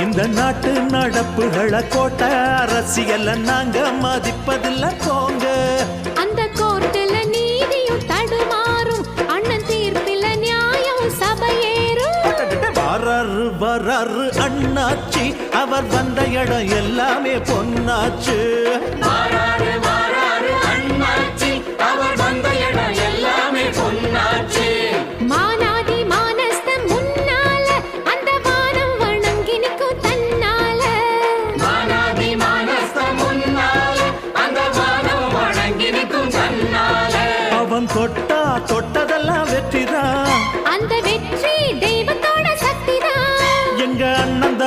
இந்த நாட்டு நடப்புகளை கோட்டை அரசியல் நாங்க மதிப்பதில்ல போங்க. அந்த கோர்ட்டுல நீதியும் தடுமாறும், அண்ணன் தீர்ப்பில நியாயம் சபையேறும். வராரு வராரு அண்ணாச்சி, அவர் வந்த இடம் எல்லாமே பொன்னாச்சு. வராரு வராரு அண்ணாச்சி, அவர் வந்த இடம் எல்லாமே பொன்னாச்சு. மானாதி மானஸ்தம் முன்னால அந்த வானம் வணங்கி நிற்கும் தன்னால. மானாதி மானஸ்தம் முன்னால அந்த வானம் வணங்கி நிற்கும் தன்னால. அவன் தொட்டா தொட்டதெல்லாம் வெற்றிதான், அந்த வெற்றி தெய்வத்தோட சக்திதான். எங்க அண்ணன்